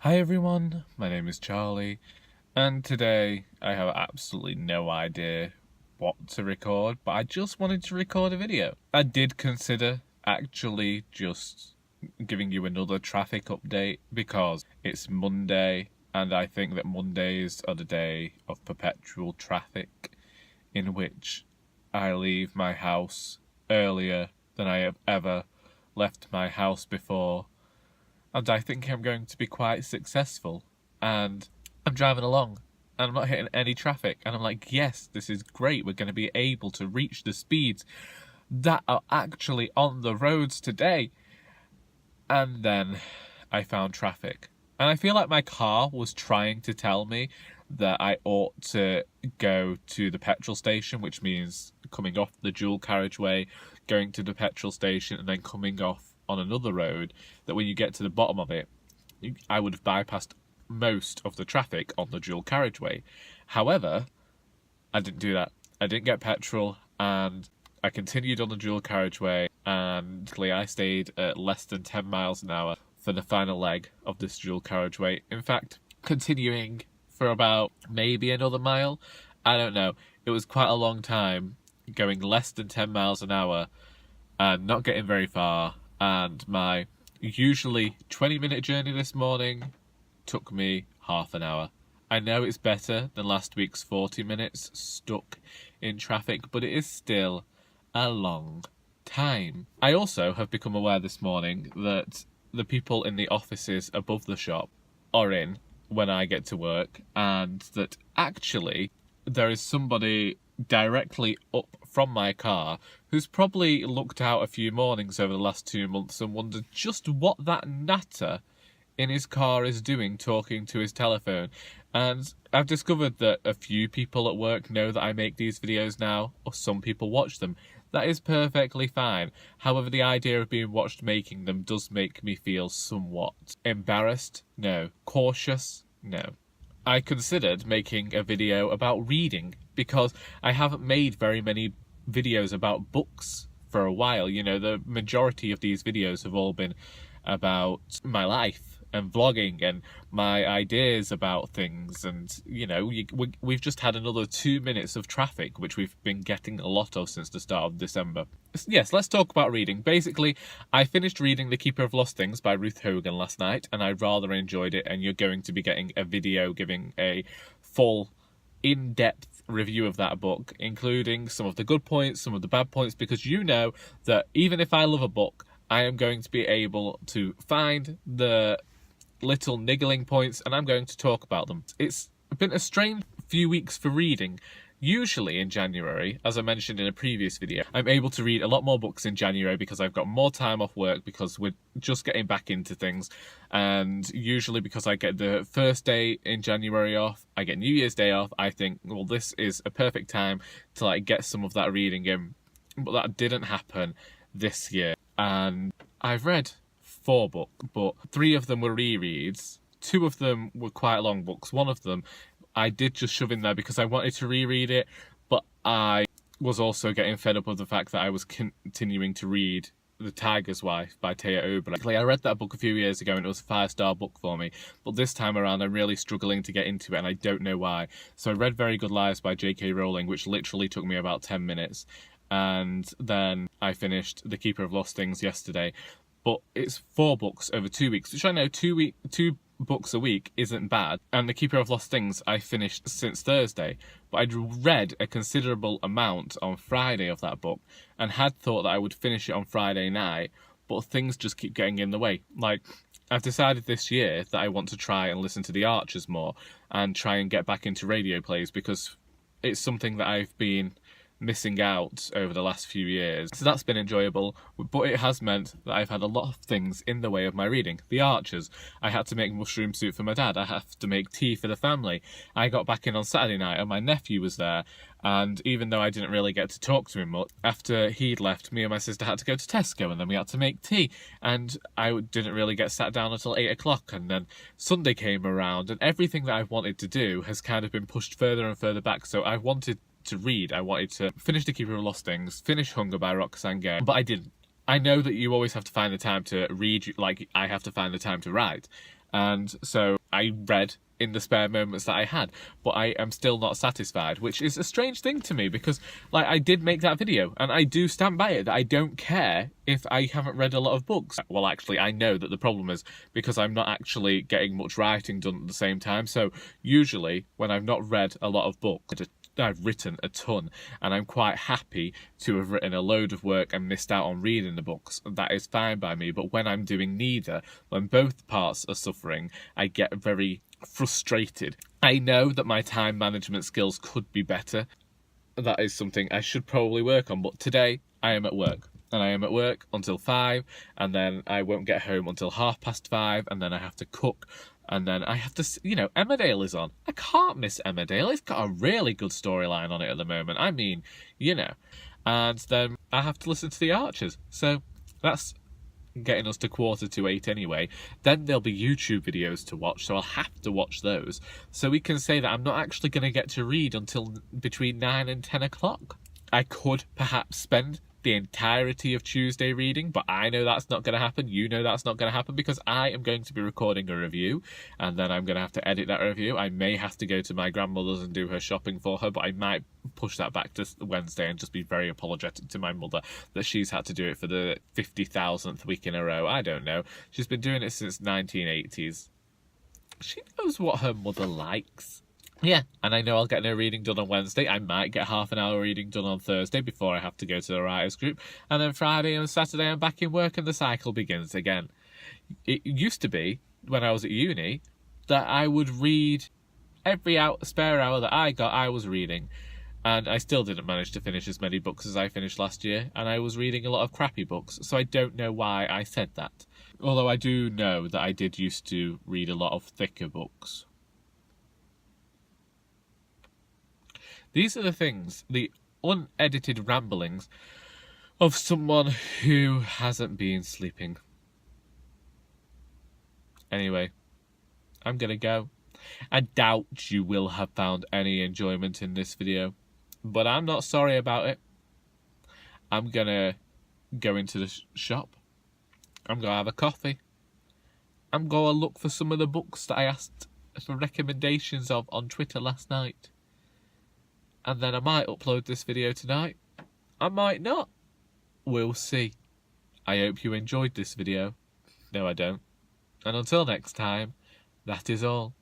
Hi everyone, my name is Charlie, and today I have absolutely no idea what to record, but I just wanted to record a video. I did consider actually just giving you another traffic update because it's Monday, and I think that Mondays are the day of perpetual traffic in which I leave my house earlier than I have ever left my house before. And I think I'm going to be quite successful. And I'm driving along and I'm not hitting any traffic. And I'm like, yes, this is great. We're going to be able to reach the speeds that are actually on the roads today. And then I found traffic. And I feel like my car was trying to tell me that I ought to go to the petrol station, which means coming off the dual carriageway, going to the petrol station, and then coming off on another road, that when you get to the bottom of it, I would have bypassed most of the traffic on the dual carriageway. However, I didn't do that. I didn't get petrol, and I continued on the dual carriageway, and I stayed at less than 10 miles an hour for the final leg of this dual carriageway. In fact, continuing for about maybe another mile. I don't know. It was quite a long time going less than 10 miles an hour and not getting very far. And my usually 20-minute journey this morning took me half an hour. I know it's better than last week's 40 minutes stuck in traffic, but it is still a long time. I also have become aware this morning that the people in the offices above the shop are in when I get to work, and that actually there is somebody directly up from my car who's probably looked out a few mornings over the last 2 months and wondered just what that natter in his car is doing talking to his telephone. And I've discovered that a few people at work know that I make these videos now, or some people watch them. That is perfectly fine. However, the idea of being watched making them does make me feel somewhat embarrassed. No. Cautious. No. I considered making a video about reading because I haven't made very many videos about books for a while. You know, the majority of these videos have all been about my life and vlogging and my ideas about things, and you know, we've just had another 2 minutes of traffic, which we've been getting a lot of since the start of December. Yes, let's talk about reading. Basically, I finished reading The Keeper of Lost Things by Ruth Hogan last night, and I rather enjoyed it, and you're going to be getting a video giving a full in-depth review of that book, including some of the good points, some of the bad points, because you know that even if I love a book, I am going to be able to find the little niggling points, and I'm going to talk about them. It's been a strange few weeks for reading. Usually in January, as I mentioned in a previous video, I'm able to read a lot more books in January because I've got more time off work, because we're just getting back into things. And usually because I get the first day in January off, I get New Year's Day off, I think, well, this is a perfect time to get some of that reading in. But that didn't happen this year. And I've read 4 books, but 3 of them were rereads. 2 of them were quite long books. One of them I did just shove in there because I wanted to reread it, but I was also getting fed up of the fact that I was continuing to read The Tiger's Wife by Taya Oberle. I read that book a few years ago and it was a 5-star book for me, but this time around I'm really struggling to get into it and I don't know why. So I read Very Good Lies by J.K. Rowling, which literally took me about 10 minutes, and then I finished The Keeper of Lost Things yesterday. But it's 4 books over 2 weeks, which I know 2 books a week isn't bad. And The Keeper of Lost Things I finished since Thursday, but I'd read a considerable amount on Friday of that book and had thought that I would finish it on Friday night, but things just keep getting in the way. I've decided this year that I want to try and listen to The Archers more and try and get back into radio plays, because it's something that I've been missing out over the last few years. So that's been enjoyable, but it has meant that I've had a lot of things in the way of my reading. The Archers. I had to make mushroom soup for my dad. I have to make tea for the family. I got back in on Saturday night and my nephew was there, and even though I didn't really get to talk to him much, after he'd left, me and my sister had to go to Tesco and then we had to make tea, and I didn't really get sat down until 8 o'clock, and then Sunday came around and everything that I've wanted to do has kind of been pushed further and further back. So I wanted to read. I wanted to finish The Keeper of Lost Things, finish Hunger by Roxane Gay, but I didn't. I know that you always have to find the time to read, like I have to find the time to write. And so I read in the spare moments that I had, but I am still not satisfied, which is a strange thing to me because, like, I did make that video and I do stand by it that I don't care if I haven't read a lot of books. Well, actually, I know that the problem is because I'm not actually getting much writing done at the same time. So usually when I've not read a lot of books, I've written a ton, and I'm quite happy to have written a load of work and missed out on reading the books. That is fine by me, but when I'm doing neither, when both parts are suffering, I get very frustrated. I know that my time management skills could be better. That is something I should probably work on, but today I am at work. And I am at work until 5, and then I won't get home until 5:30, and then I have to cook. And then I have to, Emmerdale is on. I can't miss Emmerdale. It's got a really good storyline on it at the moment. I mean, And then I have to listen to The Archers. So that's getting us to 7:45 anyway. Then there'll be YouTube videos to watch, so I'll have to watch those. So we can say that I'm not actually going to get to read until between 9 and 10 o'clock. I could perhaps spend the entirety of Tuesday reading, but I know that's not going to happen. You know that's not going to happen because I am going to be recording a review, and then I'm going to have to edit that review. I may have to go to my grandmother's and do her shopping for her, but I might push that back to Wednesday and just be very apologetic to my mother that she's had to do it for the 50,000th week in a row. I don't know. She's been doing it since 1980s. She knows what her mother likes. Yeah, and I know I'll get no reading done on Wednesday. I might get half an hour reading done on Thursday before I have to go to the writers group. And then Friday and Saturday I'm back in work and the cycle begins again. It used to be, when I was at uni, that I would read every spare hour that I got, I was reading. And I still didn't manage to finish as many books as I finished last year. And I was reading a lot of crappy books, so I don't know why I said that. Although I do know that I did used to read a lot of thicker books. These are the things, the unedited ramblings of someone who hasn't been sleeping. Anyway, I'm gonna go. I doubt you will have found any enjoyment in this video, but I'm not sorry about it. I'm gonna go into the shop. I'm gonna have a coffee. I'm gonna look for some of the books that I asked for recommendations of on Twitter last night. And then I might upload this video tonight. I might not. We'll see. I hope you enjoyed this video. No, I don't. And until next time, that is all.